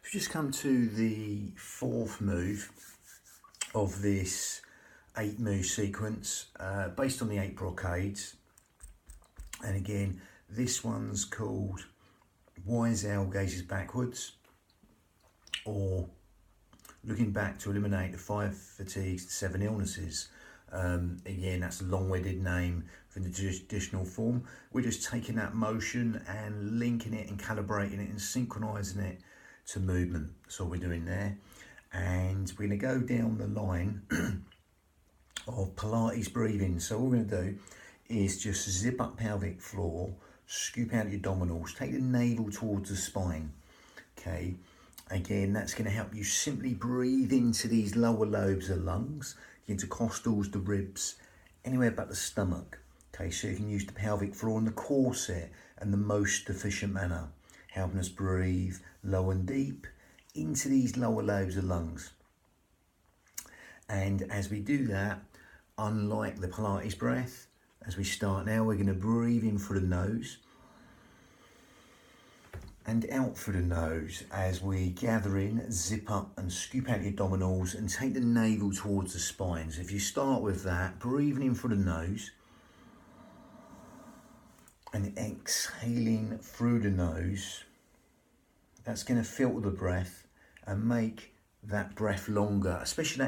We've just come to the fourth move of this 8 move sequence based on the 8 brocades. And again, this one's called Wise Owl Gazes Backwards, or looking back to eliminate the 5 fatigues, 7 illnesses. Again, that's a long-winded name for the traditional form. We're just taking that motion and linking it and calibrating it and synchronizing it to movement. That's all we're doing there. And we're going to go down the line of Pilates breathing. So all we're going to do is just zip up pelvic floor, scoop out your abdominals, take the navel towards the spine. Okay, again, that's going to help you simply breathe into these lower lobes of the lungs, the intercostals, the ribs, anywhere but the stomach. Okay, so you can use the pelvic floor and the corset in the most efficient manner, helping us breathe low and deep into these lower lobes of lungs. And as we do that, unlike the Pilates breath, as we start now, we're going to breathe in through the nose and out through the nose as we gather in, zip up and scoop out your abdominals and take the navel towards the spine. So if you start with that, breathing in through the nose and exhaling through the nose, that's going to filter the breath and make that breath longer, especially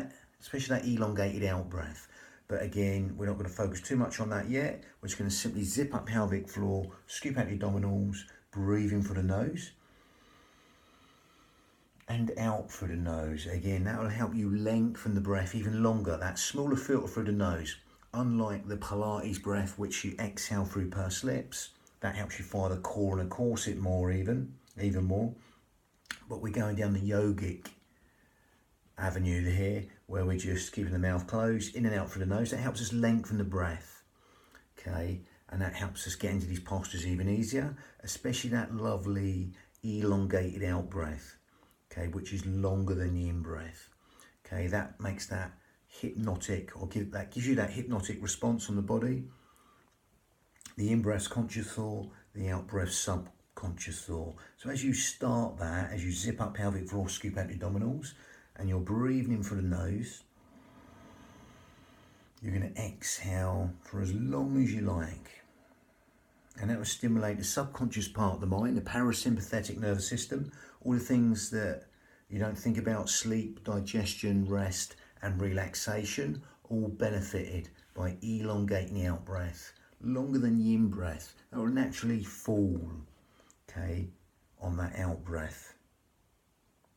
that elongated out breath. But again, we're not going to focus too much on that yet. We're just going to simply zip up pelvic floor, scoop out your abdominals, breathe in through the nose and out through the nose. Again, that will help you lengthen the breath even longer, that smaller filter through the nose. Unlike the Pilates breath, which you exhale through pursed lips, that helps you fire the core and the corset more even more. But we're going down the yogic avenue here, where we're just keeping the mouth closed, in and out through the nose. That helps us lengthen the breath, okay? And that helps us get into these postures even easier, especially that lovely elongated out breath, okay, which is longer than the in breath, okay? That makes that hypnotic, that gives you that hypnotic response on the body. The in breath's conscious thought, the out breath's subconscious thought. So as you start that, as you zip up pelvic floor, scoop out your abdominals, and you're breathing in through the nose, you're going to exhale for as long as you like. And that will stimulate the subconscious part of the mind, the parasympathetic nervous system, all the things that you don't think about: sleep, digestion, rest, and relaxation, all benefited by elongating the out breath, longer than the in breath. That will naturally fall, okay, on that out breath.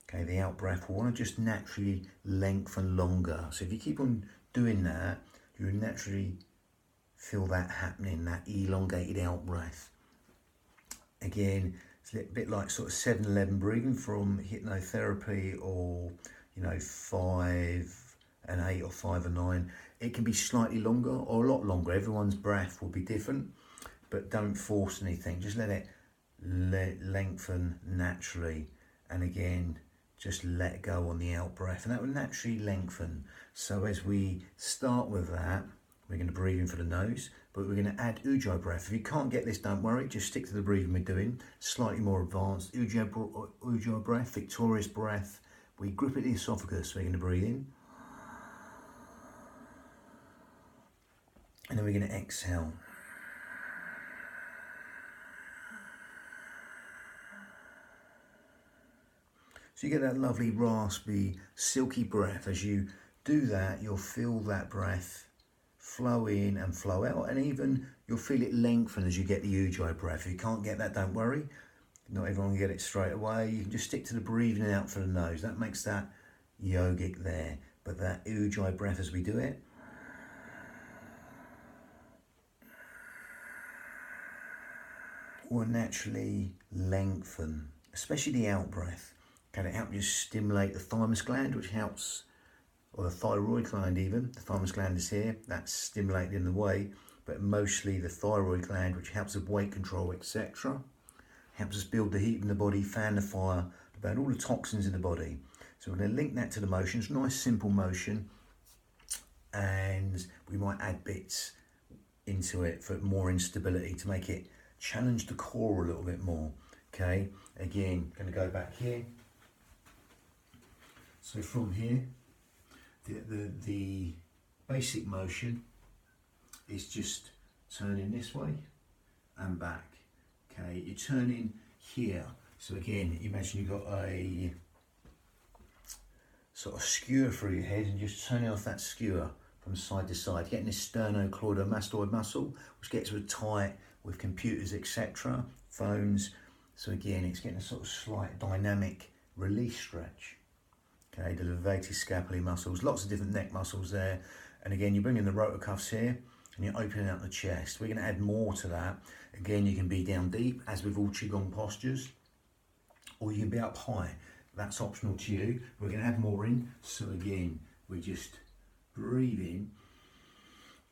Okay, the out breath will want to just naturally lengthen longer. So if you keep on doing that, you will naturally feel that happening, that elongated out breath. Again, it's a bit like sort of 7-11 breathing from hypnotherapy, or 5 and 8 or 5 and 9. It can be slightly longer or a lot longer. Everyone's breath will be different, but don't force anything. Just let it lengthen naturally. And again, just let go on the out breath, and that will naturally lengthen. So as we start with that, we're going to breathe in for the nose, but we're going to add Ujjayi breath. If you can't get this, don't worry, just stick to the breathing we're doing. Slightly more advanced Ujjayi breath, victorious breath. We grip at the esophagus, we're going to breathe in. And then we're going to exhale. So you get that lovely, raspy, silky breath. As you do that, you'll feel that breath flow in and flow out, and even you'll feel it lengthen as you get the Ujjayi breath. If you can't get that, don't worry. Not everyone can get it straight away. You can just stick to the breathing out through the nose. That makes that yogic there. But that Ujjayi breath as we do it, will naturally lengthen, especially the out breath. Can it help you stimulate the thymus gland, which helps, or the thyroid gland even. The thymus gland is here, that's stimulated in the way, but mostly the thyroid gland, which helps with weight control, etc. Helps us build the heat in the body, fan the fire, burn all the toxins in the body. So we're going to link that to the motions, nice simple motion, and we might add bits into it for more instability to make it challenge the core a little bit more. Okay, again, going to go back here. So from here, the basic motion is just turning this way and back. Okay, you're turning here. So again, imagine you've got a sort of skewer through your head and just turning off that skewer from side to side, getting this sternocleidomastoid muscle, which gets rid tight with computers, etc., phones. So again, it's getting a sort of slight dynamic release stretch. Okay, the levator scapulae muscles, lots of different neck muscles there. And again, you're bringing the rotor cuffs here and you're opening up the chest. We're going to add more to that. Again, you can be down deep, as with all Qigong postures, or you can be up high. That's optional to you. We're going to add more in. So again, we're just breathing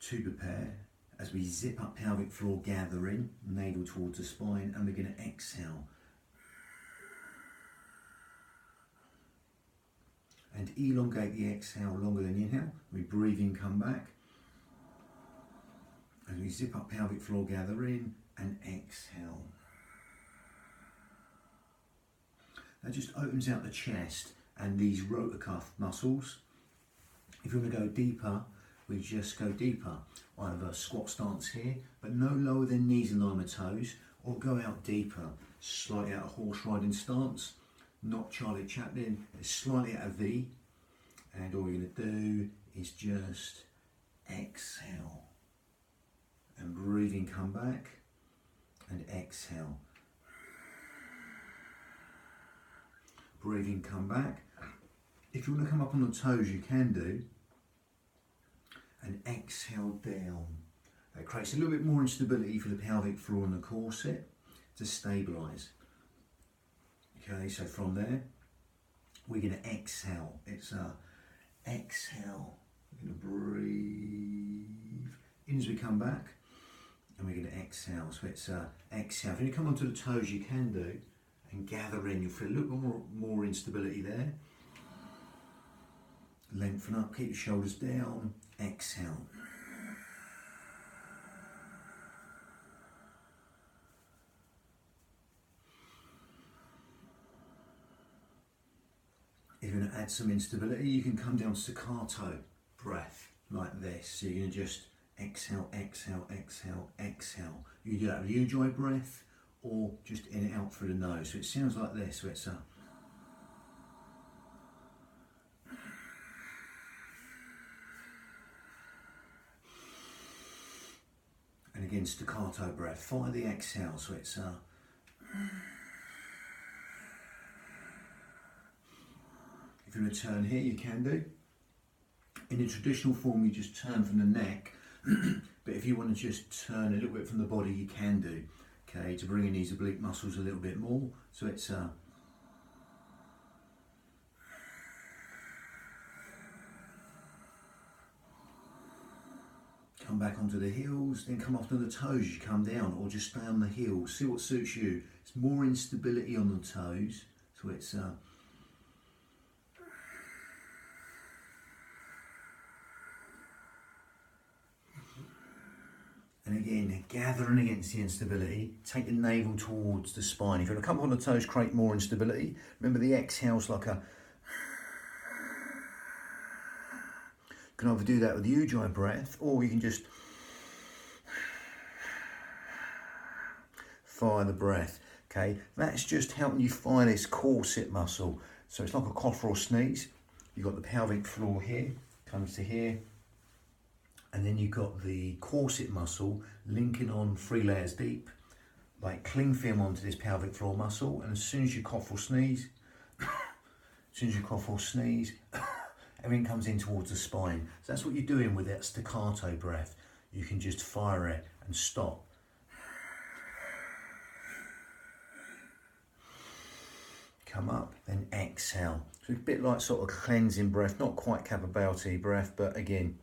to prepare as we zip up pelvic floor, gathering, navel towards the spine, and we're going to exhale. And elongate the exhale longer than the inhale. We breathe in, come back. As we zip up pelvic floor, gather in, and exhale. That just opens out the chest and these rotor cuff muscles. If you want to go deeper, we just go deeper. Either squat stance here, but no lower than knees in line with toes, or go out deeper, slightly out of horse riding stance. Not Charlie Chaplin, it's slightly out of V, and all we're going to do is just exhale and breathing, come back and exhale, breathing, come back. If you want to come up on the toes, you can do, and exhale down. That creates a little bit more instability for the pelvic floor and the corset to stabilise. Okay, so from there, we're going to exhale. It's a exhale. We're going to breathe in as we come back, and we're going to exhale. So it's a exhale. If you come onto the toes, you can do, and gather in. You'll feel a little bit more instability there. Lengthen up, keep your shoulders down. Exhale. If you want to add some instability, you can come down staccato breath like this. So you're going to just exhale, exhale, exhale, exhale. You can do that with ujjayi breath or just in and out through the nose. So it sounds like this. So it's a and again staccato breath. Fire the exhale. So it's a if you want to turn here, you can do. In the traditional form, you just turn from the neck, but if you want to just turn a little bit from the body, you can do, okay, to bring in these oblique muscles a little bit more. So it's come back onto the heels, then come off to the toes, you come down, or just stay on the heels. See what suits you. It's more instability on the toes, so it's and again, gathering against the instability, take the navel towards the spine. If you want to come on the toes, create more instability. Remember the exhale's like a... You can either do that with the ujjayi breath, or you can just fire the breath, okay? That's just helping you fire this corset muscle. So it's like a cough or sneeze. You've got the pelvic floor here, comes to here, and then you've got the corset muscle linking on 3 layers deep, like cling film onto this pelvic floor muscle, and as soon as you cough or sneeze, everything comes in towards the spine. So that's what you're doing with that staccato breath. You can just fire it and stop. Come up, then exhale. So it's a bit like sort of cleansing breath, not quite Kapalbhati breath, but again,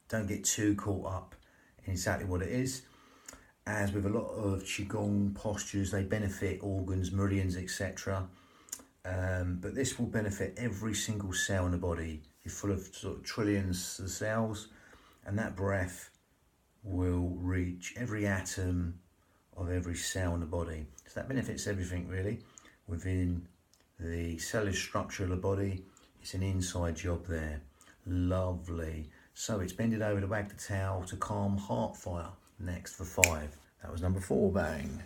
don't get too caught up in exactly what it is. As with a lot of Qigong postures, they benefit organs, meridians, etc. But this will benefit every single cell in the body. You're full of sort of trillions of cells, and that breath will reach every atom of every cell in the body. So that benefits everything really within the cellular structure of the body. It's an inside job there. Lovely. So it's bend it over to wag the towel to calm heart fire. Next for 5. That was number 4, bang.